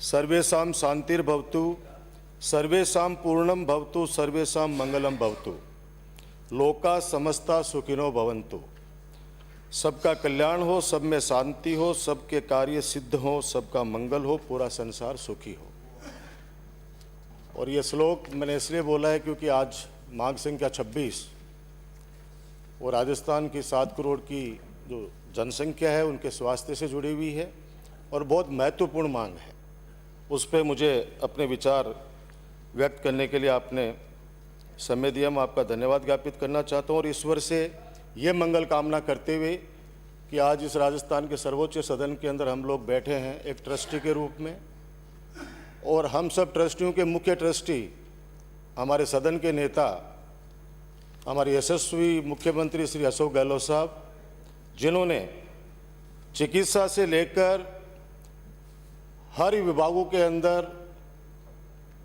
सर्वेषां शांतिर्भवतु, सर्वेषां पूर्णं भवतु, सर्वेषां मंगलम भवतु, लोका समस्ता सुखिनो भवन्तु। सबका कल्याण हो, सब में शांति हो, सबके कार्य सिद्ध हो, सबका मंगल हो, पूरा संसार सुखी हो। और ये श्लोक मैंने इसलिए बोला है क्योंकि आज माघ संख्या 26 और राजस्थान की 7 करोड़ की जो जनसंख्या है उनके स्वास्थ्य से जुड़ी हुई है और बहुत महत्वपूर्ण मांग है। उस पर मुझे अपने विचार व्यक्त करने के लिए आपने समय दिया, मैं आपका धन्यवाद ज्ञापित करना चाहता हूँ और ईश्वर से ये मंगल कामना करते हुए कि आज इस राजस्थान के सर्वोच्च सदन के अंदर हम लोग बैठे हैं एक ट्रस्टी के रूप में, और हम सब ट्रस्टियों के मुख्य ट्रस्टी हमारे सदन के नेता हमारे यशस्वी मुख्यमंत्री श्री अशोक गहलोत साहब, जिन्होंने चिकित्सा से लेकर हर विभागों के अंदर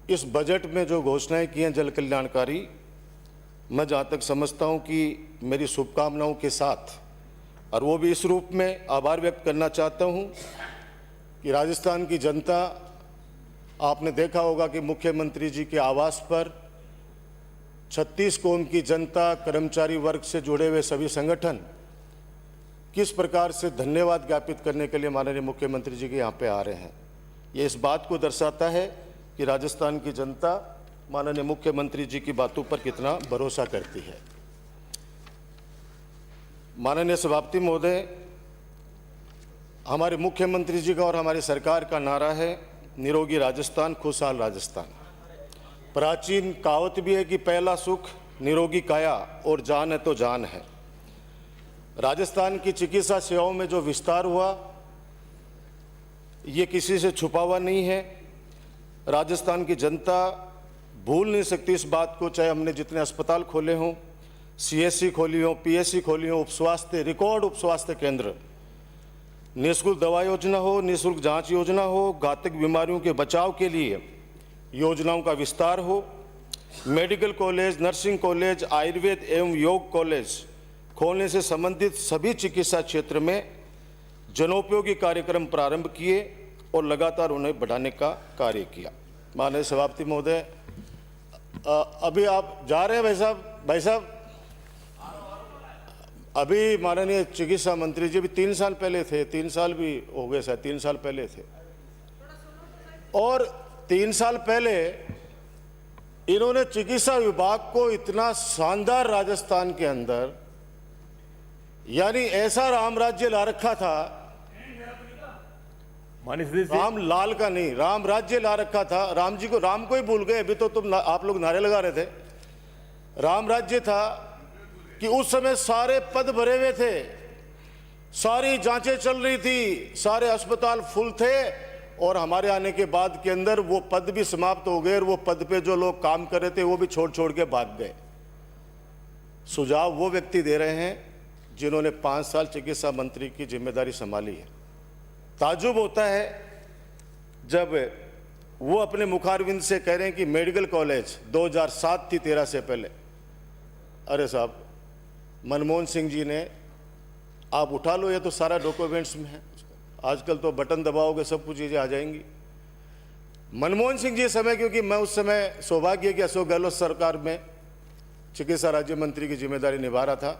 इस बजट में जो घोषणाएं की हैं जल कल्याणकारी, मैं जहाँ तक समझता हूँ कि मेरी शुभकामनाओं के साथ, और वो भी इस रूप में आभार व्यक्त करना चाहता हूँ कि राजस्थान की जनता, आपने देखा होगा कि मुख्यमंत्री जी के आवास पर 36 कौम की जनता, कर्मचारी वर्ग से जुड़े हुए सभी संगठन किस प्रकार से धन्यवाद ज्ञापित करने के लिए माननीय मुख्यमंत्री जी के यहाँ पे आ रहे हैं। ये इस बात को दर्शाता है कि राजस्थान की जनता माननीय मुख्यमंत्री जी की बातों पर कितना भरोसा करती है। माननीय सभापति महोदय, हमारे मुख्यमंत्री जी का और हमारी सरकार का नारा है निरोगी राजस्थान, खुशहाल राजस्थान। प्राचीन कहावत भी है कि पहला सुख निरोगी काया और जान है तो जान है। राजस्थान की चिकित्सा सेवाओं में जो विस्तार हुआ ये किसी से छुपा हुआ नहीं है। राजस्थान की जनता भूल नहीं सकती इस बात को, चाहे हमने जितने अस्पताल खोले हों, सीएससी खोली हो, पीएससी खोली हो, उपस्वास्थ्य रिकॉर्ड उपस्वास्थ्य केंद्र, निःशुल्क दवा योजना हो, निःशुल्क जांच योजना हो, घातक बीमारियों के बचाव के लिए योजनाओं का विस्तार हो, medical college, nursing college, Ayurveda एवं योग कॉलेज खोलने से संबंधित सभी चिकित्सा क्षेत्र में जनोपयोगी कार्यक्रम प्रारंभ किए और लगातार उन्हें बढ़ाने का कार्य किया। माननीय सभापति महोदय, अभी आप जा रहे हैं भाई साहब, अभी माननीय चिकित्सा मंत्री जी भी 3 साल पहले थे, 3 साल भी हो गए शायद, 3 साल पहले थे, और 3 साल पहले इन्होंने चिकित्सा विभाग को इतना शानदार राजस्थान के अंदर, यानी ऐसा राम राज्य ला रखा था, राम लाल का नहीं, राम राज्य ला रखा था। राम जी को, राम को ही भूल गए, अभी तो आप लोग नारे लगा रहे थे। राम राज्य था कि उस समय सारे पद भरे हुए थे, सारी जांचें चल रही थी, सारे अस्पताल फुल थे, और हमारे आने के बाद के अंदर वो पद भी समाप्त हो गए और वो पद पे जो लोग काम कर रहे थे वो भी छोड़ छोड़ के भाग गए। सुझाव वो व्यक्ति दे रहे हैं जिन्होंने 5 साल चिकित्सा मंत्री की जिम्मेदारी संभाली है। ताज्जुब होता है जब वो अपने मुखारविंद से कह रहे हैं कि मेडिकल कॉलेज 2007 थी, 13 से पहले। अरे साहब, मनमोहन सिंह जी ने, आप उठा लो, ये तो सारा डॉक्यूमेंट्स में है, आजकल तो बटन दबाओगे सब कुछ चीज़ें आ जाएंगी। मनमोहन सिंह जी समय, क्योंकि मैं उस समय सौभाग्य कि अशोक गहलोत सरकार में चिकित्सा राज्य मंत्री की जिम्मेदारी निभा रहा था,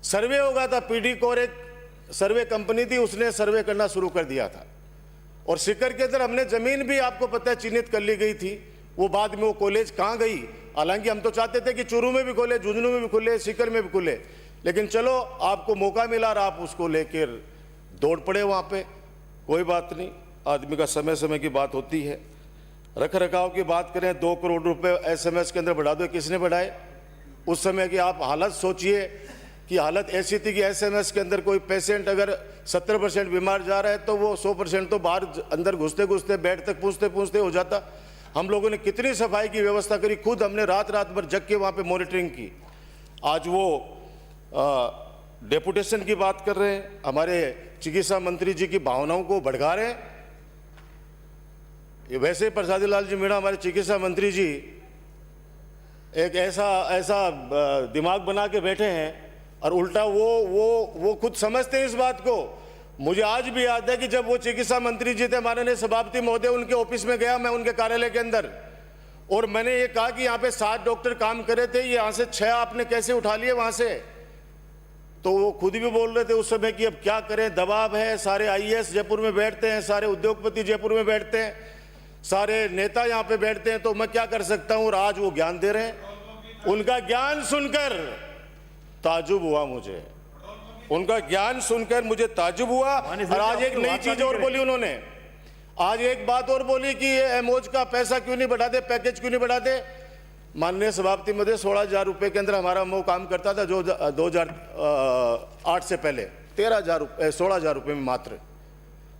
सर्वे हो गया था, पीडी कोर एक सर्वे कंपनी थी, उसने सर्वे करना शुरू कर दिया था, और सीकर के अंदर हमने जमीन भी आपको पता है चिन्हित कर ली गई थी। वो बाद में वो कॉलेज कहाँ गई, हालांकि हम तो चाहते थे कि चूरू में भी खोले, झुंझुनू में भी खुले, सीकर में भी खुले, लेकिन चलो आपको मौका मिला और आप उसको लेकर दौड़ पड़े वहाँ पे। कोई बात नहीं, आदमी का समय समय की बात होती है। रख रखाव की बात करें, 2 करोड़ रुपए एसएमएस के अंदर बढ़ा दो, किसने बढ़ाए? उस समय की आप हालत सोचिए कि हालत ऐसी थी कि एसएमएस के अंदर कोई पेशेंट अगर 70% बीमार जा रहा है तो वो 100% तो बाहर अंदर घुसते घुसते बेड तक पूछते पूछते हो जाता। हम लोगों ने कितनी सफाई की व्यवस्था करी, खुद हमने रात रात भर जग के वहाँ पे मॉनिटरिंग की। आज वो डेपुटेशन की बात कर रहे हैं, हमारे चिकित्सा मंत्री जी की भावनाओं को भड़का रहे हैं। ये वैसे प्रसादी लाल जी मीणा हमारे चिकित्सा मंत्री जी एक ऐसा दिमाग बना के बैठे हैं, और उल्टा वो खुद समझते हैं इस बात को, मुझे आज भी याद है कि जब वो चिकित्सा मंत्री जी थे माननीय सभापति महोदय, उनके ऑफिस में गया मैं, उनके कार्यालय के अंदर, और मैंने ये कहा कि यहाँ पे 7 डॉक्टर काम कर रहे थे, ये यहाँ से 6 आपने कैसे उठा लिए वहाँ से। तो वो खुद भी बोल रहे थे उस समय कि अब क्या करें, दबाव है, सारे आईएएस जयपुर में बैठते हैं, सारे उद्योगपति जयपुर में बैठते हैं, सारे नेता यहाँ पे बैठते हैं, तो मैं क्या कर सकता हूँ। और आज वो ज्ञान दे रहे हैं। उनका ज्ञान सुनकर ताजुब हुआ मुझे, उनका ज्ञान सुनकर मुझे ताजुब हुआ। और आज एक नई चीज और बोली उन्होंने, आज एक बात और बोली कि ये एमओज का पैसा क्यों नहीं बढ़ाते, पैकेज क्यों नहीं बढ़ाते। माननीय सभापति महोदय 16,000 रुपये के अंदर हमारा मो काम करता था, जो 2008 से पहले 16,000 रुपये में मात्र।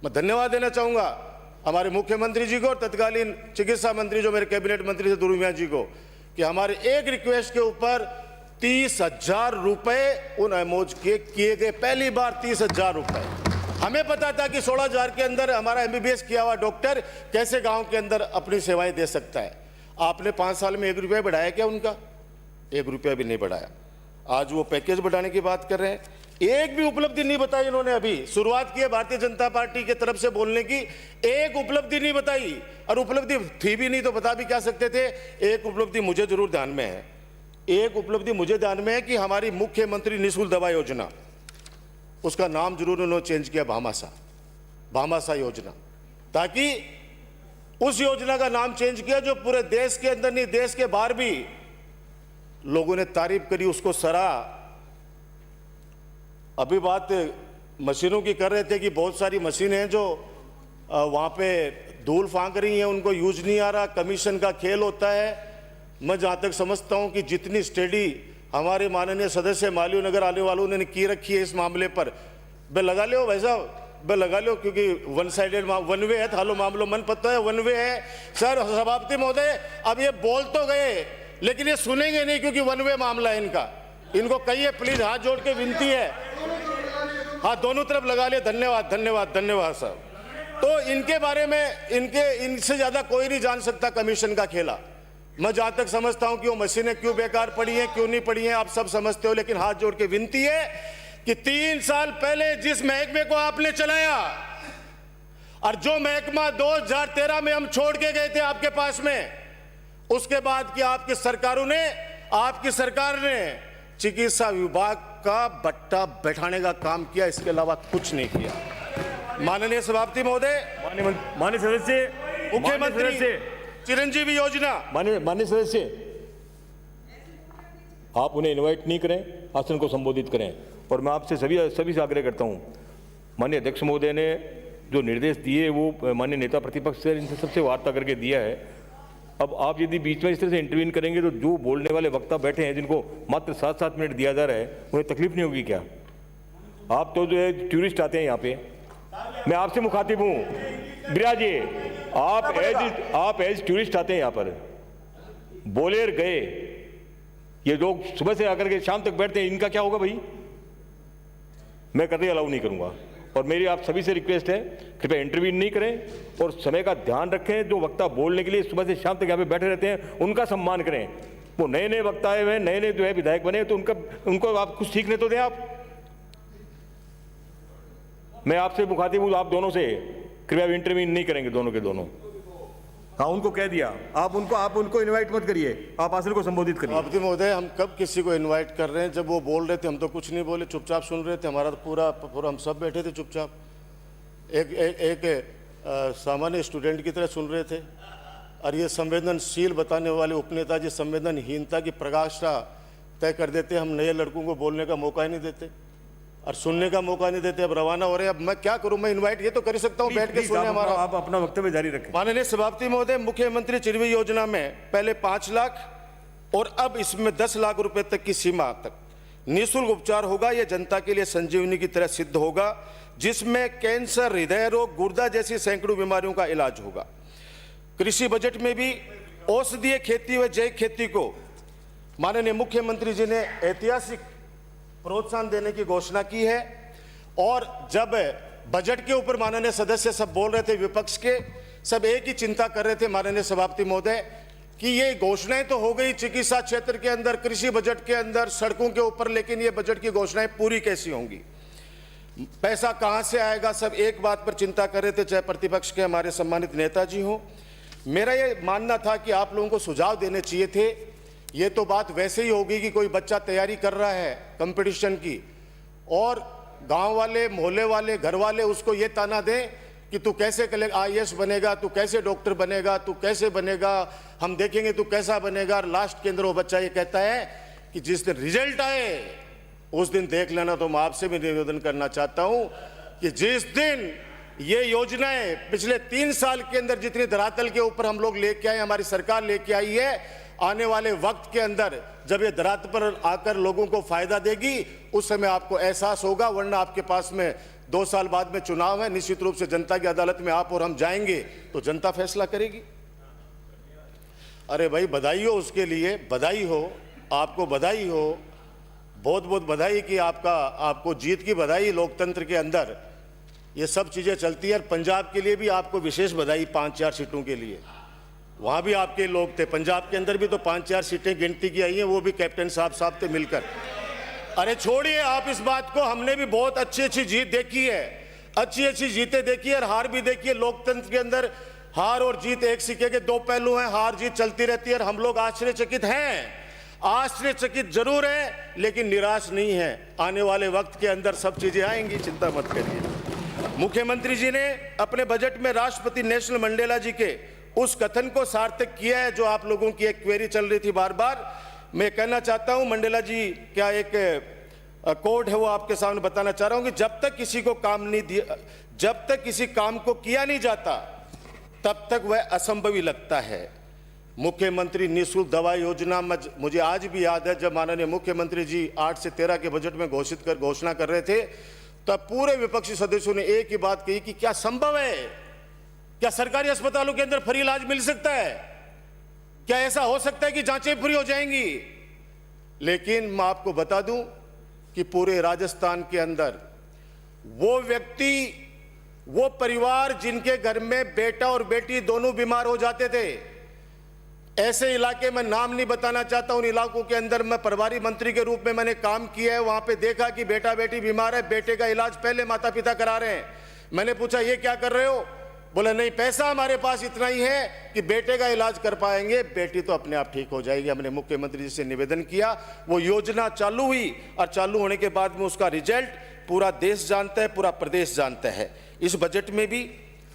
मैं धन्यवाद देना चाहूँगा हमारे मुख्यमंत्री जी को और तत्कालीन चिकित्सा मंत्री जो मेरे कैबिनेट मंत्री थे दुर्मिया जी को, कि हमारे एक रिक्वेस्ट के ऊपर 30,000 रुपये उन एमओज के किए गए। पहली बार 30,000 रुपये। हमें पता था कि 16,000 के अंदर हमारा एमबीबीएस किया हुआ डॉक्टर कैसे गांव के अंदर अपनी सेवाएं दे सकता है। आपने 5 साल में 1 रुपया बढ़ाया क्या उनका? 1 रुपया भी नहीं बढ़ाया। आज वो पैकेज बढ़ाने की बात कर रहे हैं। एक भी उपलब्धि नहीं बताई इन्होंने। अभी शुरुआत की है भारतीय जनता पार्टी की तरफ से बोलने की, एक उपलब्धि नहीं बताई। और उपलब्धि थी भी नहीं तो बता भी क्या सकते थे। एक उपलब्धि मुझे जरूर ध्यान में है, एक उपलब्धि मुझे ध्यान में है कि हमारी मुख्यमंत्री निःशुल्क दवा योजना, उसका नाम जरूर उन्होंने चेंज किया भामाशाह योजना, ताकि उस योजना का नाम चेंज किया जो पूरे देश के अंदर नहीं देश के बाहर भी लोगों ने तारीफ करी, उसको सराहा। अभी बात मशीनों की कर रहे थे कि बहुत सारी मशीनें हैं जो वहाँ पे धूल फांक रही हैं, उनको यूज नहीं आ रहा, कमीशन का खेल होता है। मैं जहाँ तक समझता हूँ कि जितनी स्टडी हमारे माननीय सदस्य मालवीय नगर आने वालों ने की रखी है इस मामले पर, बे लगा लो भाई साहब, बे लगा लो, क्योंकि वन साइडेड वन वे है, थालो मामलो मन पता है वन वे है। सर सभापति महोदय अब ये बोल तो गए लेकिन ये सुनेंगे नहीं, क्योंकि वन वे मामला है इनका। इनको कहिए प्लीज, हाथ जोड़ के विनती है। हाँ, दोनों तरफ लगा लिए। धन्यवाद धन्यवाद धन्यवाद साहब। तो इनके बारे में इनसे ज्यादा कोई नहीं जान सकता कमीशन का खेला। मैं जहां तक समझता हूं कि वो मशीनें क्यों बेकार पड़ी हैं, क्यों नहीं पड़ी हैं, आप सब समझते हो। लेकिन हाथ जोड़ के विनती है कि 3 साल पहले जिस महकमे को आपने चलाया और जो महकमा 2013 में हम छोड़ के गए थे आपके पास में, उसके बाद की आपकी सरकार ने चिकित्सा विभाग का बट्टा बैठाने का काम किया, इसके अलावा कुछ नहीं किया। माननीय सभापति महोदय, माननीय सदस्य, मुख्यमंत्री चिरंजीवी योजना, माननीय सदस्य, आप उन्हें इनवाइट नहीं करें, आसन को संबोधित करें। और मैं आपसे सभी से आग्रह करता हूं, माननीय अध्यक्ष महोदय ने जो निर्देश दिए वो माननीय नेता प्रतिपक्ष से इनसे सबसे वार्ता करके दिया है। अब आप यदि बीच में इस तरह से इंटरवीन करेंगे तो जो बोलने वाले वक्ता बैठे हैं जिनको मात्र 7-7 मिनट दिया जा रहा है, उन्हें तकलीफ नहीं होगी क्या? आप तो जो है टूरिस्ट आते हैं यहाँ पे, मैं आपसे मुखातिब हूँ बिराजे, आप एज टूरिस्ट आते हैं यहाँ पर, बोले और गए। ये लोग सुबह से आकर के शाम तक बैठते हैं, इनका क्या होगा भाई? मैं कतई अलाउ नहीं करूंगा। और मेरी आप सभी से रिक्वेस्ट है, कृपया इंटरव्यू नहीं करें और समय का ध्यान रखें। जो वक्ता बोलने के लिए सुबह से शाम तक यहाँ पे बैठे रहते हैं उनका सम्मान करें। वो नए वक्ता आए हुए, नए जो है विधायक बने, तो उनको आप कुछ सीखने तो दें। आप, मैं आपसे मुखातिब हूँ, आप दोनों से, कृपया इंटरव्यू नहीं करेंगे दोनों के दोनों। हाँ, उनको कह दिया, आप उनको इनवाइट मत करिए, आप आसन को संबोधित करिए। सभापति महोदय, हम कब किसी को इनवाइट कर रहे हैं? जब वो बोल रहे थे हम तो कुछ नहीं बोले, चुपचाप सुन रहे थे। हमारा तो पूरा हम सब बैठे थे चुपचाप, एक सामान्य स्टूडेंट की तरह सुन रहे थे। और ये संवेदनशील बताने वाले उपनेता जी संवेदनहीनता की प्रकाष्ठा तय कर देते। हम नए लड़कों को बोलने का मौका ही नहीं देते और सुनने का मौका नहीं देते। अब रवाना हो रहे हैं, अब मैं क्या करूं? मैं इनवाइट ये तो कर सकता हूं, बैठ के सुने हमारा। आप अपना वक्तव्य जारी रखें। माननीय सभापति महोदय, मुख्यमंत्री चिरंजीवी योजना में पहले 5 लाख और अब इसमें 10 लाख रुपए तक की सीमा तक निःशुल्क उपचार होगा। यह जनता के लिए संजीवनी की तरह सिद्ध होगा, जिसमें कैंसर, हृदय रोग, गुर्दा जैसी सैकड़ों बीमारियों का इलाज होगा। कृषि बजट में भी औषधीय खेती व जैविक खेती को माननीय मुख्यमंत्री जी ने ऐतिहासिक प्रोत्साहन देने की घोषणा की है। और जब बजट के ऊपर माननीय सदस्य सब बोल रहे थे, विपक्ष के सब एक ही चिंता कर रहे थे माननीय सभापति महोदय, कि ये घोषणाएं तो हो गई चिकित्सा क्षेत्र के अंदर, कृषि बजट के अंदर, सड़कों के ऊपर, लेकिन ये बजट की घोषणाएं पूरी कैसी होंगी? पैसा कहाँ से आएगा, सब एक बात पर चिंता कर रहे थे, चाहे प्रतिपक्ष के हमारे सम्मानित नेताजी हों। मेरा ये मानना था कि आप लोगों को सुझाव देने चाहिए थे। ये तो बात वैसे ही होगी कि कोई बच्चा तैयारी कर रहा है कंपटीशन की और गांव वाले, मोहल्ले वाले, घर वाले उसको ये ताना दें कि तू कैसे IAS बनेगा, तू कैसे डॉक्टर बनेगा, तू कैसे बनेगा, हम देखेंगे तू कैसा बनेगा। लास्ट के अंदर वो बच्चा ये कहता है कि जिस दिन रिजल्ट आए उस दिन देख लेना। तो मैं आपसे भी निवेदन करना चाहता हूं कि जिस दिन ये योजनाएं पिछले 3 साल के अंदर जितनी धरातल के ऊपर हम लोग लेके आए, हमारी सरकार लेके आई है, आने वाले वक्त के अंदर जब ये धरातल पर आकर लोगों को फायदा देगी, उस समय आपको एहसास होगा। वरना आपके पास में 2 साल बाद में चुनाव है, निश्चित रूप से जनता की अदालत में आप और हम जाएंगे तो जनता फैसला करेगी। अरे भाई बधाई हो, उसके लिए बधाई हो, आपको बधाई हो, बहुत बहुत बधाई कि आपको जीत की बधाई। लोकतंत्र के अंदर ये सब चीज़ें चलती है। पंजाब के लिए भी आपको विशेष बधाई 5-4 सीटों के लिए। वहाँ भी आपके लोग थे, पंजाब के अंदर भी तो 5-4 सीटें गिनती की आई हैं, वो भी कैप्टन साहब थे मिलकर। अरे छोड़िए आप इस बात को, हमने भी बहुत अच्छी जीत देखी है, अच्छी जीतें देखी है और हार भी देखी है। लोकतंत्र के अंदर हार और जीत एक सिक्के के 2 पहलू हैं, हार जीत चलती रहती है और हम लोग आश्चर्यचकित हैं, आश्चर्यचकित जरूर है लेकिन निराश नहीं है। आने वाले वक्त के अंदर सब चीजें आएंगी, चिंता मत करिए। मुख्यमंत्री जी ने अपने बजट में राष्ट्रपति नेल्सन मंडेला जी के उस कथन को सार्थक किया है जो आप लोगों की एक क्वेरी चल रही थी बार बार। मैं कहना चाहता हूं मंडेला जी क्या एक कोड है वो आपके सामने बताना चाह रहा हूं कि जब तक किसी को काम नहीं दिया, जब तक किसी काम को किया नहीं जाता तब तक वह असंभव ही लगता है। मुख्यमंत्री निःशुल्क दवा योजना, मुझे आज भी याद है जब माननीय मुख्यमंत्री जी 8 से 13 के बजट में घोषणा कर रहे थे, तब पूरे विपक्षी सदस्यों ने एक ही बात कही कि क्या संभव है, क्या सरकारी अस्पतालों के अंदर फ्री इलाज मिल सकता है, क्या ऐसा हो सकता है कि जांचें फ्री हो जाएंगी। लेकिन मैं आपको बता दूं कि पूरे राजस्थान के अंदर वो व्यक्ति, वो परिवार जिनके घर में बेटा और बेटी दोनों बीमार हो जाते थे, ऐसे इलाके में नाम नहीं बताना चाहता, उन इलाकों के अंदर मैं प्रभारी मंत्री के रूप में मैंने काम किया है। वहां पे देखा कि बेटा बेटी बीमार है, बेटे का इलाज पहले माता पिता करा रहे हैं। मैंने पूछा ये क्या कर रहे हो, बोले नहीं पैसा हमारे पास इतना ही है कि बेटे का इलाज कर पाएंगे, बेटी तो अपने आप ठीक हो जाएगी। हमने मुख्यमंत्री जी से निवेदन किया, वो योजना चालू हुई और चालू होने के बाद में उसका रिजल्ट पूरा देश जानता है, पूरा प्रदेश जानता है। इस बजट में भी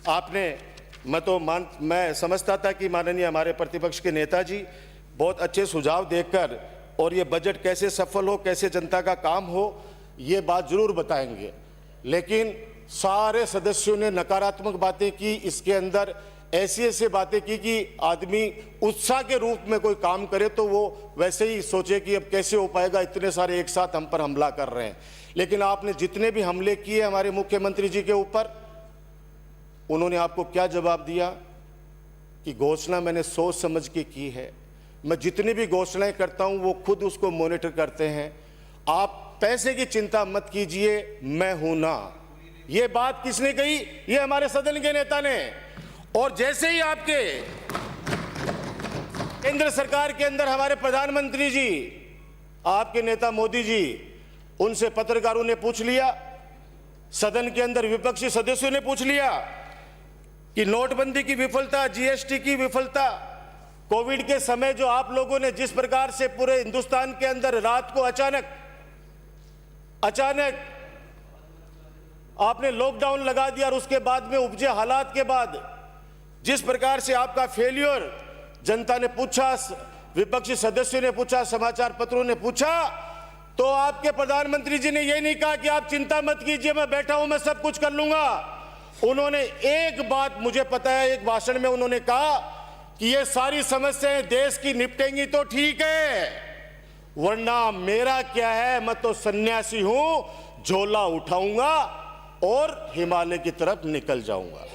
आपने, मैं समझता था कि माननीय हमारे प्रतिपक्ष के नेताजी बहुत अच्छे सुझाव देकर और ये बजट कैसे सफल हो, कैसे जनता का काम हो, ये बात जरूर बताएंगे। लेकिन सारे सदस्यों ने नकारात्मक बातें की, इसके अंदर ऐसी बातें की कि आदमी उत्साह के रूप में कोई काम करे तो वो वैसे ही सोचे कि अब कैसे हो पाएगा, इतने सारे एक साथ हम पर हमला कर रहे हैं। लेकिन आपने जितने भी हमले किए हमारे मुख्यमंत्री जी के ऊपर, उन्होंने आपको क्या जवाब दिया कि घोषणा मैंने सोच समझ के की है। मैं जितनी भी घोषणाएं करता हूं वो खुद उसको मॉनिटर करते हैं। आप पैसे की चिंता मत कीजिए, मैं हूं ना। ये बात किसने कही, ये हमारे सदन के नेता ने। और जैसे ही आपके केंद्र सरकार के अंदर हमारे प्रधानमंत्री जी, आपके नेता मोदी जी, उनसे पत्रकारों ने पूछ लिया, सदन के अंदर विपक्षी सदस्यों ने पूछ लिया कि नोटबंदी की विफलता, जीएसटी की विफलता, कोविड के समय जो आप लोगों ने जिस प्रकार से पूरे हिंदुस्तान के अंदर रात को अचानक आपने लॉकडाउन लगा दिया और उसके बाद में उपजे हालात के बाद जिस प्रकार से आपका फेल्योर जनता ने पूछा, विपक्षी सदस्यों ने पूछा, समाचार पत्रों ने पूछा, तो आपके प्रधानमंत्री जी ने यह नहीं कहा कि आप चिंता मत कीजिए, मैं बैठा हूं, मैं सब कुछ कर लूंगा। उन्होंने एक बात मुझे पता है, एक भाषण में उन्होंने कहा कि ये सारी समस्याएं देश की निपटेंगी तो ठीक है, वरना मेरा क्या है, मैं तो सन्यासी हूं, झोला उठाऊंगा और हिमालय की तरफ निकल जाऊंगा।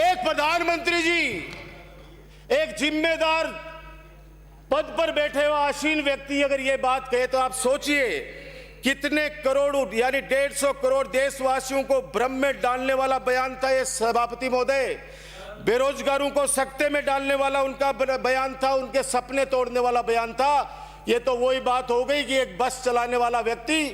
एक प्रधानमंत्री जी, एक जिम्मेदार पद पर बैठे हुआ आसीन व्यक्ति अगर ये बात कहे तो आप सोचिए कितने करोड़ यानी 150 करोड़ देशवासियों को भ्रम में डालने वाला बयान था ये सभापति महोदय। बेरोजगारों को सकते में डालने वाला उनका बयान था, उनके सपने तोड़ने वाला बयान था। ये तो वही बात हो गई कि एक बस चलाने वाला व्यक्ति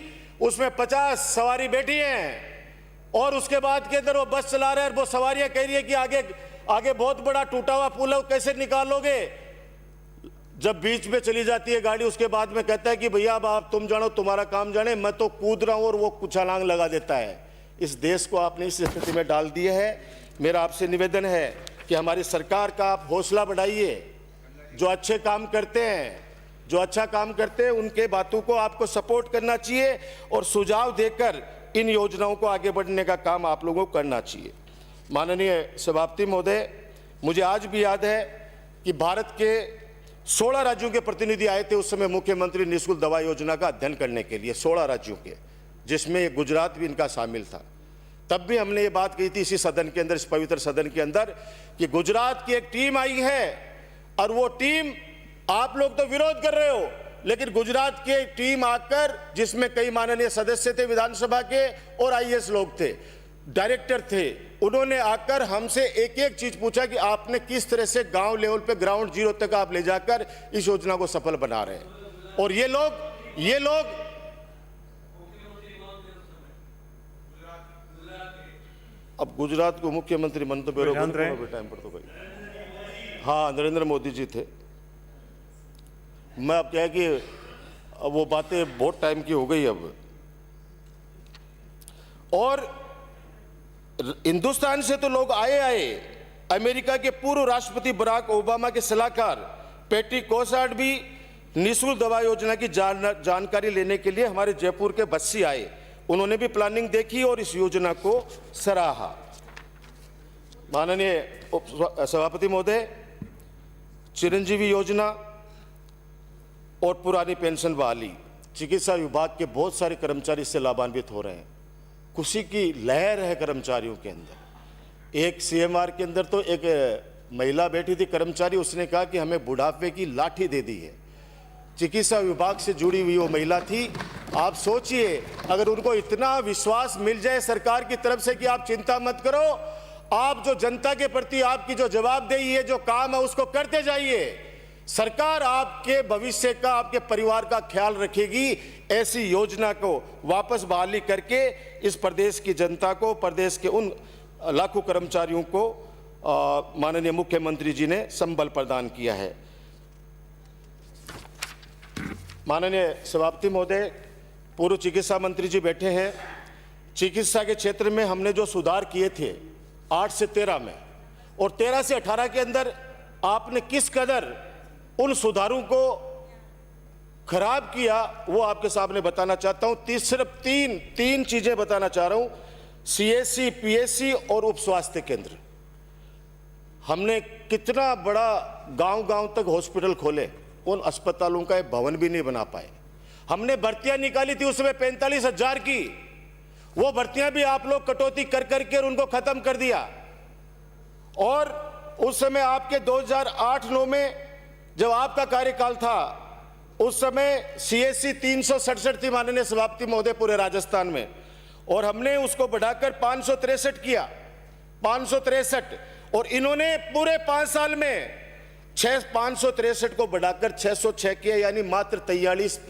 उसमें 50 सवारी बैठी हैं और उसके बाद के अंदर वो बस चला रहे हैं और वो सवारियां कह रही है कि आगे आगे बहुत बड़ा टूटा हुआ पुल है, कैसे निकालोगे। जब बीच में चली जाती है गाड़ी, उसके बाद में कहता है कि भैया अब आप तुम जानो, तुम्हारा काम जाने, मैं तो कूद रहा हूं, और वो छलांग लगा देता है। इस देश को आपने इस स्थिति में डाल दिया है। मेरा आपसे निवेदन है कि हमारी सरकार का आप हौसला बढ़ाइए। जो अच्छे काम करते हैं, जो अच्छा काम करते हैं, उनके बातों को आपको सपोर्ट करना चाहिए और सुझाव देकर इन योजनाओं को आगे बढ़ने का काम आप लोगों को करना चाहिए। माननीय सभापति महोदय, मुझे आज भी याद है कि भारत के 16 राज्यों के प्रतिनिधि आए थे उस समय मुख्यमंत्री निःशुल्क दवा योजना का अध्ययन करने के लिए, 16 राज्यों के, जिसमें गुजरात भी इनका शामिल था। तब भी हमने ये बात कही थी इसी सदन के अंदर, इस पवित्र सदन के अंदर, कि गुजरात की एक टीम आई है और वो टीम, आप लोग तो विरोध कर रहे हो, लेकिन गुजरात की एक टीम आकर, जिसमें कई माननीय सदस्य थे विधानसभा के और आईएएस लोग थे, डायरेक्टर थे, उन्होंने आकर हमसे एक एक चीज पूछा कि आपने किस तरह से गांव लेवल पे ग्राउंड जीरो तक आप ले जाकर इस योजना को सफल बना रहे हैं। और ये लोग अब गुजरात को मुख्यमंत्री मनतो टाइम पर तो भाई, हाँ, नरेंद्र मोदी जी थे। मैं अब क्या है कि अब वो बातें बहुत टाइम की हो गई अब। और हिंदुस्तान से तो लोग आए। अमेरिका के पूर्व राष्ट्रपति बराक ओबामा के सलाहकार पैट्रिक कोसार्ड भी निःशुल्क दवा योजना की जानकारी लेने के लिए हमारे जयपुर के बस्सी आए। उन्होंने भी प्लानिंग देखी और इस योजना को सराहा। माननीय सभापति महोदय, चिरंजीवी योजना और पुरानी पेंशन बहाली, चिकित्सा विभाग के बहुत सारे कर्मचारी इससे लाभान्वित हो रहे हैं। खुशी की लहर है कर्मचारियों के अंदर। एक सीएमआर के अंदर तो एक महिला बैठी थी कर्मचारी, उसने कहा कि हमें बुढ़ापे की लाठी दे दी है। चिकित्सा विभाग से जुड़ी हुई वो महिला थी। आप सोचिए, अगर उनको इतना विश्वास मिल जाए सरकार की तरफ से कि आप चिंता मत करो, आप जो जनता के प्रति आपकी जो जवाबदेही है, जो काम है, उसको करते जाइए, सरकार आपके भविष्य का, आपके परिवार का ख्याल रखेगी। ऐसी योजना को वापस बहाली करके इस प्रदेश की जनता को, प्रदेश के उन लाखों कर्मचारियों को माननीय मुख्यमंत्री जी ने संबल प्रदान किया है। माननीय सभापति महोदय, पूर्व चिकित्सा मंत्री जी बैठे हैं। चिकित्सा के क्षेत्र में हमने जो सुधार किए थे 8 से 13 में और 13 से 18 के अंदर आपने किस कदर उन सुधारों को खराब किया, वो आपके सामने बताना चाहता हूं। सिर्फ तीन चीजें बताना चाह रहा हूं। सीएससी, पीएससी और उप स्वास्थ्य केंद्र, हमने कितना बड़ा गांव-गांव तक हॉस्पिटल खोले, उन अस्पतालों का एक भवन भी नहीं बना पाए। हमने भर्तियां निकाली थी उसमें 45,000 की, वो भर्तियां भी आप लोग कटौती कर करके उनको खत्म कर दिया। और उस समय आपके 2008-9 में जब आपका कार्यकाल था, उस समय सीएससी 367 थी माननीय सभापति महोदय पूरे राजस्थान में, और हमने उसको बढ़ाकर 563 किया, 563। और इन्होंने पूरे 5 साल में 563 को बढ़ाकर 606 किया, यानी मात्र 43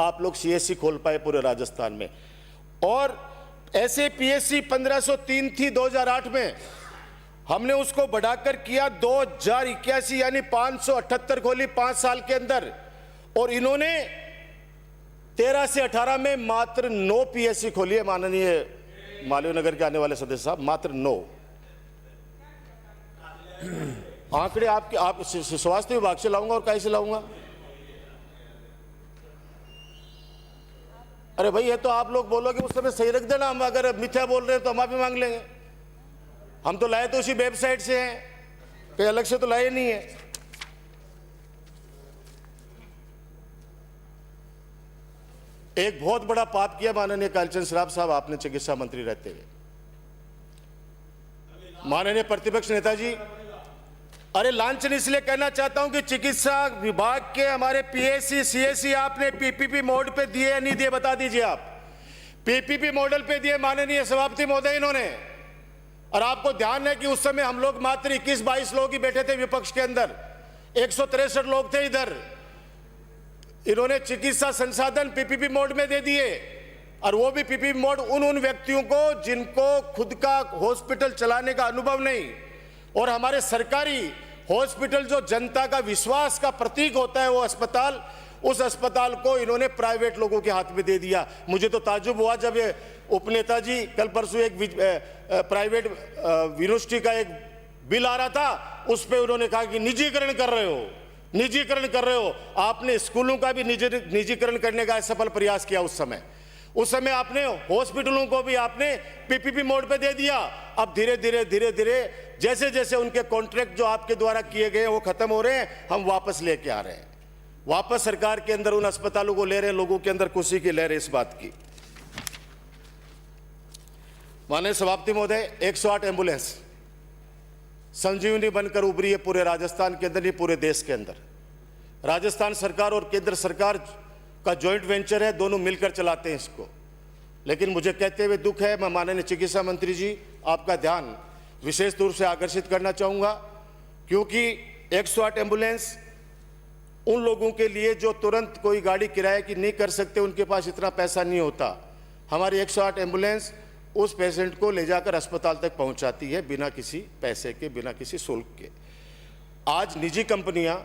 आप लोग सीएससी खोल पाए पूरे राजस्थान में। और ऐसे पीएससी 1503 थी 2008 में, हमने उसको बढ़ाकर किया 2081, यानी 578 खोली 5 साल के अंदर। और इन्होंने 13 से 18 में मात्र 9 पीएससी खोली है। माननीय मालवीय नगर के आने वाले सदस्य साहब, मात्र 9 आंकड़े आपके, आप स्वास्थ्य विभाग से लाऊंगा और कैसे लाऊंगा? अरे भाई, ये तो आप लोग बोलोगे उस समय सही रख देना, हम अगर मिथ्या बोल रहे हैं तो हम माफी मांग लेंगे। हम तो लाए तो उसी वेबसाइट से हैं, कहीं अलग से तो लाए नहीं है। एक बहुत बड़ा पाप किया माननीय कालीचंद श्राफ साहब आपने चिकित्सा मंत्री रहते हुए। माननीय प्रतिपक्ष नेताजी, अरे लांछन इसलिए कहना चाहता हूं कि चिकित्सा विभाग के हमारे पीएससी, सीएससी आपने पीपीपी मोड पे दिए या नहीं दिए, बता दीजिए आप। पीपीपी मॉडल पे दिए माननीय सभापति महोदय इन्होंने। और आपको ध्यान है कि उस समय हम लोग मात्र 21-22 लोग ही बैठे थे विपक्ष के अंदर, 163 लोग थे इधर। इन्होंने चिकित्सा संसाधन पीपीपी मोड में दे दिए और वो भी पीपीपी मोड उन व्यक्तियों को जिनको खुद का हॉस्पिटल चलाने का अनुभव नहीं। और हमारे सरकारी हॉस्पिटल जो जनता का विश्वास का प्रतीक होता है वो अस्पताल, उस अस्पताल को इन्होंने प्राइवेट लोगों के हाथ में दे दिया। मुझे तो ताज्जुब हुआ जब ये उपनेता जी कल परसों एक प्राइवेट यूनिवर्सिटी का एक बिल आ रहा था, उस पर उन्होंने कहा कि निजीकरण कर रहे हो, निजीकरण कर रहे हो। आपने स्कूलों का भी निजीकरण करने का सफल प्रयास किया उस समय आपने हॉस्पिटलों को भी आपने पीपीपी मोड पे दे दिया। अब धीरे धीरे जैसे जैसे उनके कॉन्ट्रैक्ट जो आपके द्वारा किए गए वो खत्म हो रहे हैं, हम वापस लेके आ रहे हैं, वापस सरकार के अंदर उन अस्पतालों को ले रहे हैं। लोगों के अंदर खुशी की लहर है इस बात की। माननीय सभापति महोदय, 108 एम्बुलेंस संजीवनी बनकर उभरी है पूरे राजस्थान के अंदर, नहीं पूरे देश के अंदर। राजस्थान सरकार और केंद्र सरकार का जॉइंट वेंचर है, दोनों मिलकर चलाते हैं इसको। लेकिन मुझे कहते हुए दुख है, मैं माननीय चिकित्सा मंत्री जी आपका ध्यान विशेष रूप से आकर्षित करना चाहूँगा, क्योंकि 108 एम्बुलेंस उन लोगों के लिए जो तुरंत कोई गाड़ी किराए की नहीं कर सकते, उनके पास इतना पैसा नहीं होता। हमारी 108 एम्बुलेंस उस पेशेंट को ले जाकर अस्पताल तक पहुंचाती है बिना किसी पैसे के, बिना किसी शुल्क के। आज निजी कंपनियां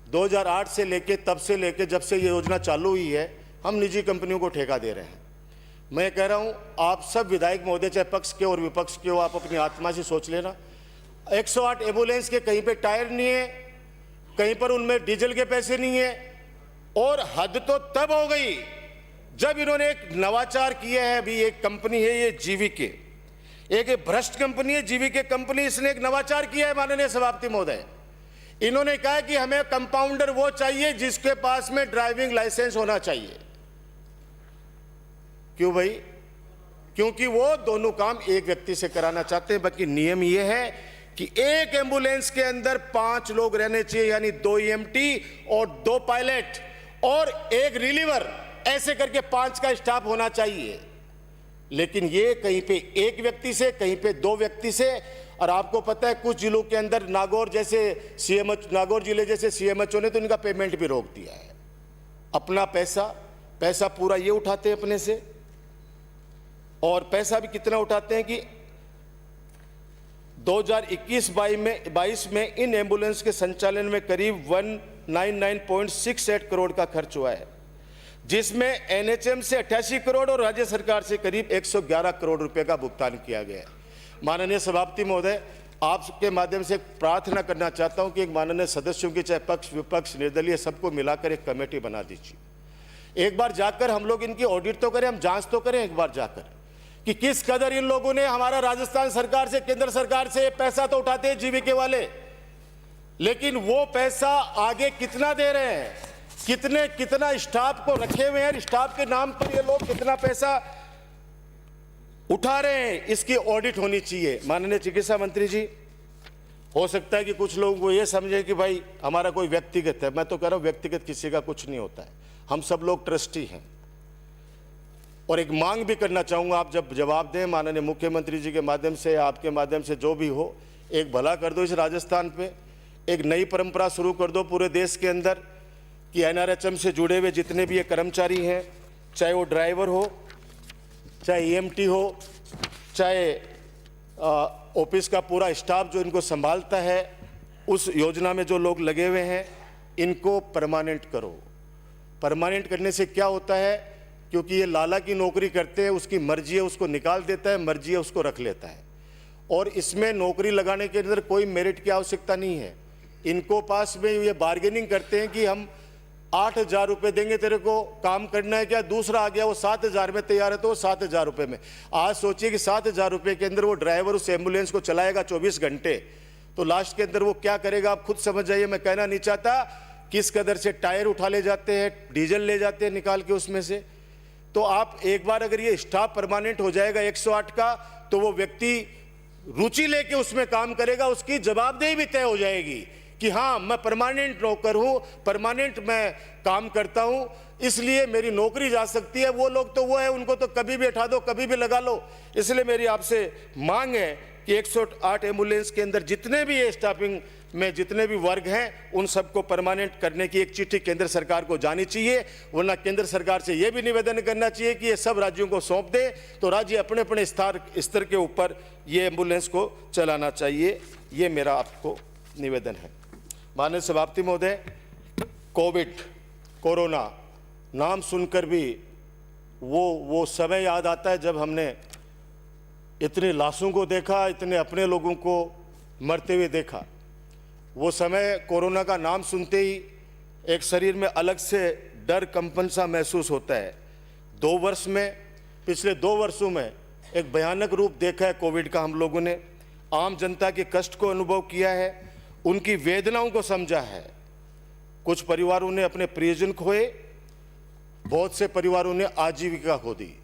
2008 से लेके तब से लेके जब से ये योजना चालू हुई है, हम निजी कंपनियों को ठेका दे रहे हैं। मैं कह रहा हूं आप सब विधायक महोदय, चाहे पक्ष के और विपक्ष के हो, आप अपनी आत्मा से सोच लेना। 108 एम्बुलेंस के कहीं पे टायर नहीं है, कहीं पर उनमें डीजल के पैसे नहीं है। और हद तो तब हो गई जब इन्होंने एक नवाचार किया है। अभी एक कंपनी है ये जीवीके, एक भ्रष्ट कंपनी है जीवीके कंपनी, इसने एक नवाचार किया है माननीय सभापति महोदय। इन्होंने कहा कि हमें कंपाउंडर वो चाहिए जिसके पास में ड्राइविंग लाइसेंस होना चाहिए। क्यों भाई? क्योंकि वो दोनों काम एक व्यक्ति से कराना चाहते हैं। बाकी नियम ये है कि एक एम्बुलेंस के अंदर 5 लोग रहने चाहिए, यानी 2 EMT और 2 पायलट और 1 रिलीवर, ऐसे करके 5 का स्टाफ होना चाहिए। लेकिन ये कहीं पे एक व्यक्ति से, कहीं पे 2 व्यक्ति से। और आपको पता है कुछ जिलों के अंदर नागौर जिले जैसे CMHO ने तो इनका पेमेंट भी रोक दिया है। अपना पैसा पूरा ये उठाते हैं अपने से, और पैसा भी कितना उठाते हैं कि 2021-22 में इन एम्बुलेंस के संचालन में करीब 199.68 करोड़ का खर्च हुआ है, जिसमें NHM से 88 करोड़ और राज्य सरकार से करीब 111 करोड़ रुपए का भुगतान किया गया है। माननीय सभापति महोदय, आपके माध्यम से प्रार्थना करना चाहता हूं कि एक माननीय सदस्यों की, चाहे पक्ष विपक्ष निर्दलीय, सबको मिलाकर एक कमेटी बना दीजिए। एक बार जाकर हम लोग इनकी ऑडिट तो करें, हम जांच तो करें एक बार जाकर कि किस कदर इन लोगों ने हमारा राजस्थान सरकार से, केंद्र सरकार से पैसा तो उठाते हैं जीवीके वाले, लेकिन वो पैसा आगे कितना दे रहे हैं, कितना स्टाफ को रखे हुए हैं, स्टाफ के नाम पर ये लोग कितना पैसा उठा रहे हैं, इसकी ऑडिट होनी चाहिए। माननीय चिकित्सा मंत्री जी, हो सकता है कि कुछ लोगों को ये समझे कि भाई हमारा कोई व्यक्तिगत है। मैं तो कह रहा हूं व्यक्तिगत किसी का कुछ नहीं होता है, हम सब लोग ट्रस्टी हैं। और एक मांग भी करना चाहूंगा, आप जब जवाब दें माननीय मुख्यमंत्री जी के माध्यम से, आपके माध्यम से, जो भी हो, एक भला कर दो इस राजस्थान पे, एक नई परंपरा शुरू कर दो पूरे देश के अंदर कि NRHM से जुड़े हुए जितने भी ये कर्मचारी हैं, चाहे वो ड्राइवर हो, चाहे EMT हो, चाहे ऑफिस का पूरा स्टाफ जो इनको संभालता है, उस योजना में जो लोग लगे हुए हैं, इनको परमानेंट करो। परमानेंट करने से क्या होता है, क्योंकि ये लाला की नौकरी करते हैं, उसकी मर्जी है उसको निकाल देता है, मर्जी है उसको रख लेता है। और इसमें नौकरी लगाने के अंदर कोई मेरिट की आवश्यकता नहीं है। इनको पास में ये बार्गेनिंग करते हैं कि हम 8,000 रुपये देंगे, तेरे को काम करना है क्या? दूसरा आ गया वो 7,000 में तैयार है तो वो 7,000 रुपये में। आज सोचिए कि 7,000 रुपये के अंदर वो ड्राइवर उस एम्बुलेंस को चलाएगा 24 घंटे, तो लास्ट के अंदर वो क्या करेगा आप खुद समझ जाइए। मैं कहना नहीं चाहता किस कदर से टायर उठा ले जाते हैं, डीजल ले जाते हैं निकाल के उसमें से। तो आप एक बार अगर ये स्टाफ परमानेंट हो जाएगा 108 का, तो वो व्यक्ति रुचि लेके उसमें काम करेगा, उसकी जवाबदेही भी तय हो जाएगी कि हाँ मैं परमानेंट नौकर हूं, परमानेंट मैं काम करता हूं, इसलिए मेरी नौकरी जा सकती है। वो लोग तो वो है, उनको तो कभी भी हटा दो, कभी भी लगा लो। इसलिए मेरी आपसे मांग है कि 108 एम्बुलेंस के अंदर जितने भी स्टाफिंग में जितने भी वर्ग हैं उन सबको परमानेंट करने की एक चिट्ठी केंद्र सरकार को जानी चाहिए, वरना केंद्र सरकार से यह भी निवेदन करना चाहिए कि ये सब राज्यों को सौंप दे तो राज्य अपने अपने स्तर के ऊपर ये एम्बुलेंस को चलाना चाहिए। ये मेरा आपको निवेदन है। माननीय सभापति महोदय, कोरोना नाम सुनकर भी वो समय याद आता है जब हमने इतने लाशों को देखा, इतने अपने लोगों को मरते हुए देखा। वो समय कोरोना का नाम सुनते ही एक शरीर में अलग से डर कंपन सा महसूस होता है। पिछले 2 वर्षों में एक भयानक रूप देखा है कोविड का। हम लोगों ने आम जनता के कष्ट को अनुभव किया है, उनकी वेदनाओं को समझा है। कुछ परिवारों ने अपने प्रियजन खोए, बहुत से परिवारों ने आजीविका खो दी।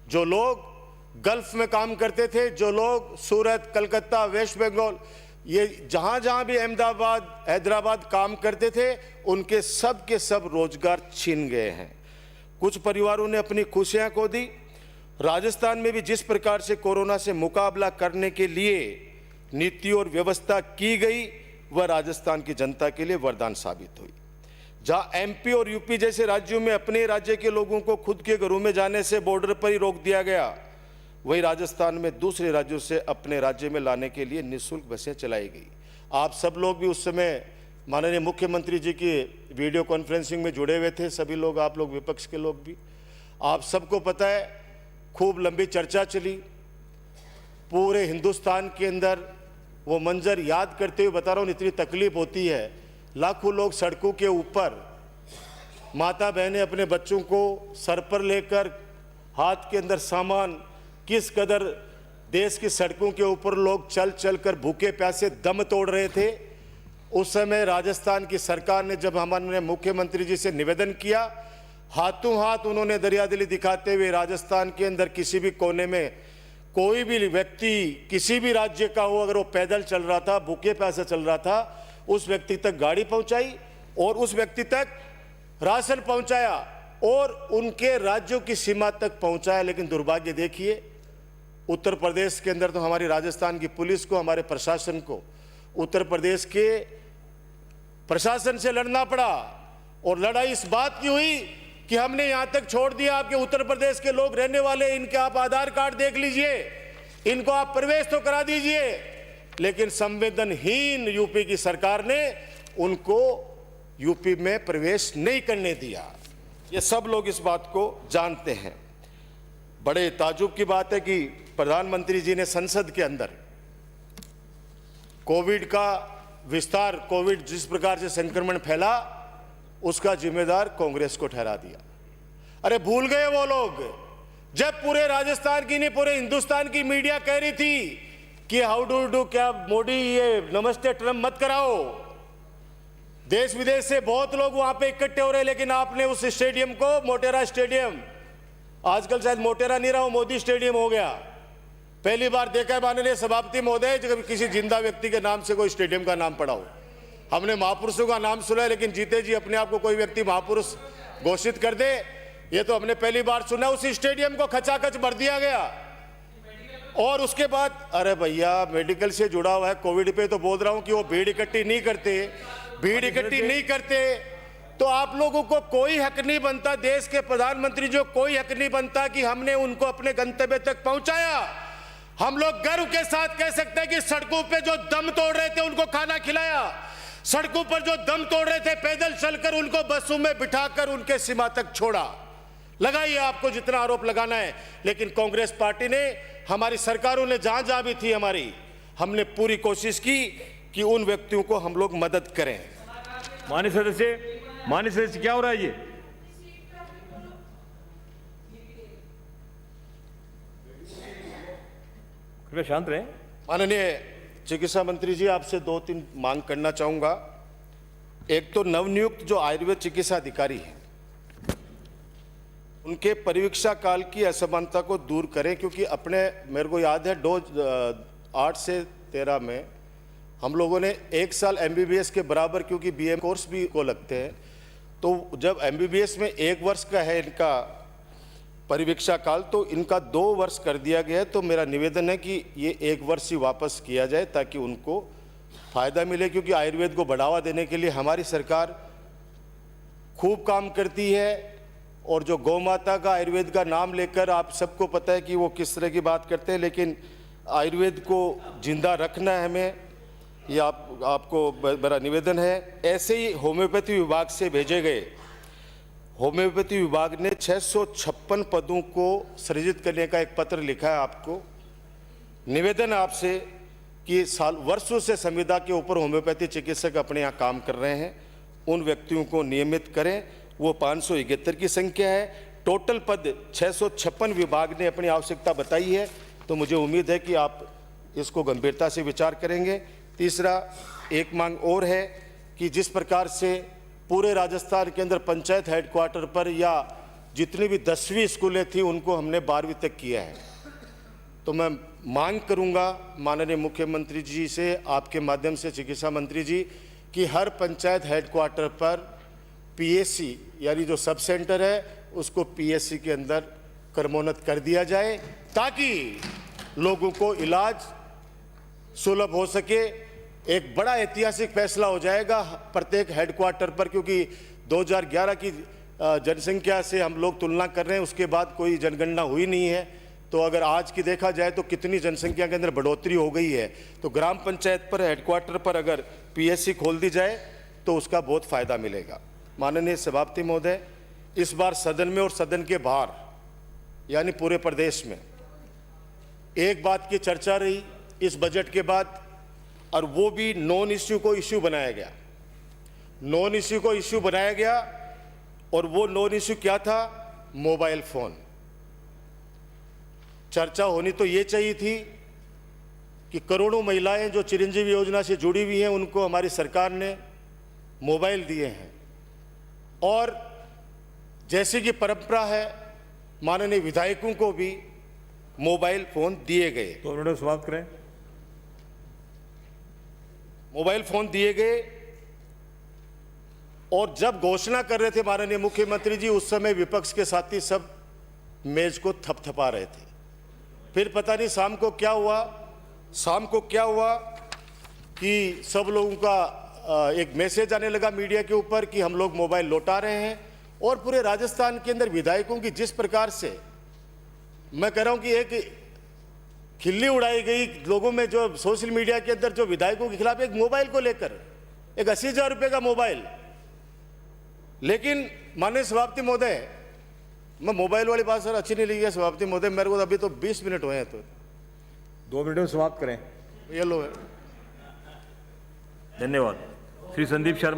जो लोग गल्फ में काम करते थे, जो लोग सूरत, कलकत्ता, वेस्ट बंगाल, ये जहां भी अहमदाबाद, हैदराबाद काम करते थे, उनके सब के सब रोजगार छीन गए हैं। कुछ परिवारों ने अपनी खुशियां खो दी। राजस्थान में भी जिस प्रकार से कोरोना से मुकाबला करने के लिए नीति और व्यवस्था की गई, वह राजस्थान की जनता के लिए वरदान साबित हुई। जहां एमपी और यूपी जैसे राज्यों में अपने राज्य के लोगों को खुद के घरों में जाने से बॉर्डर पर ही रोक दिया गया, वही राजस्थान में दूसरे राज्यों से अपने राज्य में लाने के लिए निःशुल्क बसें चलाई गई। आप सब लोग भी उस समय माननीय मुख्यमंत्री जी की वीडियो कॉन्फ्रेंसिंग में जुड़े हुए थे, सभी लोग, आप लोग विपक्ष के लोग भी। आप सबको पता है, खूब लंबी चर्चा चली पूरे हिंदुस्तान के अंदर। वो मंजर याद करते हुए बता रहा हूँ, इतनी तकलीफ होती है। लाखों लोग सड़कों के ऊपर, माता बहनें अपने बच्चों को सर पर लेकर, हाथ के अंदर सामान, किस कदर देश की सड़कों के ऊपर लोग चल चल कर भूखे प्यासे दम तोड़ रहे थे। उस समय राजस्थान की सरकार ने जब हमारे मुख्यमंत्री जी से निवेदन किया, हाथों हाथ उन्होंने दरियादिली दिखाते हुए राजस्थान के अंदर किसी भी कोने में कोई भी व्यक्ति किसी भी राज्य का हो, अगर वो पैदल चल रहा था, भूखे प्यासे चल रहा था, उस व्यक्ति तक गाड़ी पहुंचाई और उस व्यक्ति तक राशन पहुंचाया और उनके राज्यों की सीमा तक पहुंचाया। लेकिन दुर्भाग्य देखिए, उत्तर प्रदेश के अंदर तो हमारी राजस्थान की पुलिस को, हमारे प्रशासन को उत्तर प्रदेश के प्रशासन से लड़ना पड़ा। और लड़ाई इस बात की हुई कि हमने यहां तक छोड़ दिया, आपके उत्तर प्रदेश के लोग रहने वाले, इनके आप आधार कार्ड देख लीजिए, इनको आप प्रवेश तो करा दीजिए। लेकिन संवेदनहीन यूपी की सरकार ने उनको यूपी में प्रवेश नहीं करने दिया। ये सब लोग इस बात को जानते हैं। बड़े ताजुब की बात है कि प्रधानमंत्री जी ने संसद के अंदर कोविड का विस्तार, कोविड जिस प्रकार से संक्रमण फैला, उसका जिम्मेदार कांग्रेस को ठहरा दिया। अरे भूल गए वो लोग, जब पूरे राजस्थान की नहीं पूरे हिंदुस्तान की मीडिया कह रही थी कि हाउ डू, क्या मोदी ये नमस्ते ट्रम्प मत कराओ। देश विदेश से बहुत लोग वहां पे इकट्ठे हो रहे, लेकिन आपने उस स्टेडियम को, मोटेरा स्टेडियम, आजकल शायद मोटेरा नहीं रहा, वो मोदी स्टेडियम हो गया। पहली बार देखा है माननीय सभापति महोदय, जब किसी जिंदा व्यक्ति के नाम से कोई स्टेडियम का नाम पड़ा हो। हमने महापुरुषों का नाम सुना है, लेकिन जीते जी अपने आप को कोई व्यक्ति महापुरुष घोषित कर दे, ये तो हमने पहली बार सुना। उस स्टेडियम को खचाखच भर दिया गया। और उसके बाद, अरे भैया मेडिकल से जुड़ा हुआ है, कोविड पे तो बोल रहा हूं कि वो भीड़ इकट्ठी नहीं करते, तो आप लोगों को कोई हक नहीं बनता, देश के प्रधानमंत्री जो कोई हक नहीं बनता कि हमने उनको अपने गंतव्य तक पहुंचाया। हम लोग गर्व के साथ कह सकते हैं कि सड़कों पे जो दम तोड़ रहे थे उनको खाना खिलाया, सड़कों पर जो दम तोड़ रहे थे पैदल चलकर उनको बसों में बिठाकर उनके सीमा तक छोड़ा। लगाइए आपको जितना आरोप लगाना है, लेकिन कांग्रेस पार्टी ने, हमारी सरकारों ने जहां जहां भी थी हमारी, हमने पूरी कोशिश की कि उन व्यक्तियों को हम लोग मदद करें। माननीय सदस्य क्या हो रहा है ये? कृपया शांत रहे। माननीय चिकित्सा मंत्री जी, आपसे 2-3 मांग करना चाहूंगा। एक तो नवनियुक्त जो आयुर्वेद चिकित्सा अधिकारी हैं, उनके परिवीक्षा काल की असमानता को दूर करें, क्योंकि मेरे को याद है डोज 8 से 13 में हम लोगों ने 1 साल MBBS के बराबर, क्योंकि BM कोर्स भी को लगते हैं, तो जब MBBS में 1 वर्ष का है इनका परिवीक्षा काल तो इनका 2 वर्ष कर दिया गया है। तो मेरा निवेदन है कि ये 1 वर्ष ही वापस किया जाए ताकि उनको फ़ायदा मिले, क्योंकि आयुर्वेद को बढ़ावा देने के लिए हमारी सरकार खूब काम करती है। और जो गौ माता का आयुर्वेद का नाम लेकर आप सबको पता है कि वो किस तरह की बात करते हैं, लेकिन आयुर्वेद को जिंदा रखना है हमें, ये आपको मेरा निवेदन है। ऐसे ही होम्योपैथी विभाग से भेजे गए, होम्योपैथी विभाग ने 656 पदों को सृजित करने का एक पत्र लिखा है आपको। निवेदन है आपसे कि वर्षों से संविदा के ऊपर होम्योपैथी चिकित्सक अपने यहाँ काम कर रहे हैं, उन व्यक्तियों को नियमित करें। वो 571 की संख्या है। टोटल पद 656 विभाग ने अपनी आवश्यकता बताई है, तो मुझे उम्मीद है कि आप इसको गंभीरता से विचार करेंगे। तीसरा, एक मांग और है कि जिस प्रकार से पूरे राजस्थान के अंदर पंचायत हेडक्वार्टर पर या जितनी भी 10वीं स्कूलें थी उनको हमने 12वीं तक किया है, तो मैं मांग करूंगा माननीय मुख्यमंत्री जी से, आपके माध्यम से चिकित्सा मंत्री जी, कि हर पंचायत हेडक्वार्टर पर पीएससी यानी जो सब सेंटर है उसको पीएससी के अंदर क्रमोन्नत कर दिया जाए ताकि लोगों को इलाज सुलभ हो सके। एक बड़ा ऐतिहासिक फैसला हो जाएगा प्रत्येक हेडक्वार्टर पर, क्योंकि 2011 की जनसंख्या से हम लोग तुलना कर रहे हैं, उसके बाद कोई जनगणना हुई नहीं है। तो अगर आज की देखा जाए तो कितनी जनसंख्या के अंदर बढ़ोतरी हो गई है। तो ग्राम पंचायत पर हेडक्वार्टर पर अगर पीएससी खोल दी जाए तो उसका बहुत फ़ायदा मिलेगा। माननीय सभापति महोदय, इस बार सदन में और सदन के बाहर यानी पूरे प्रदेश में एक बात की चर्चा रही इस बजट के बाद, और वो भी नॉन इश्यू को इश्यू बनाया गया। नॉन इश्यू को इश्यू बनाया गया, और वो नॉन इश्यू क्या था? Mobile phone. चर्चा होनी तो ये चाहिए थी कि करोड़ों महिलाएं जो चिरंजीवी योजना से जुड़ी हुई हैं उनको हमारी सरकार ने मोबाइल दिए हैं, और जैसे कि परंपरा है माननीय विधायकों को भी मोबाइल फ़ोन दिए गए। तो उन्होंने समाप्त करें। मोबाइल फ़ोन दिए गए, और जब घोषणा कर रहे थे माननीय मुख्यमंत्री जी, उस समय विपक्ष के साथी सब मेज को थपथपा रहे थे। फिर पता नहीं शाम को क्या हुआ कि सब लोगों का एक मैसेज आने लगा मीडिया के ऊपर कि हम लोग मोबाइल लौटा रहे हैं। और पूरे राजस्थान के अंदर विधायकों की जिस प्रकार से मैं कह रहा हूं कि एक खिल्ली उड़ाई गई लोगों में, जो सोशल मीडिया के अंदर जो विधायकों के खिलाफ एक मोबाइल को लेकर, एक 80,000 रुपये का मोबाइल। लेकिन माननीय सभापति महोदय, मैं मोबाइल वाली बात सर अच्छी नहीं लगी है सभापति महोदय, मेरे को अभी तो 20 मिनट हुए हैं, तो 2 मिनट में समाप्त करें। ये लो है। धन्यवाद। श्री संदीप शर्मा।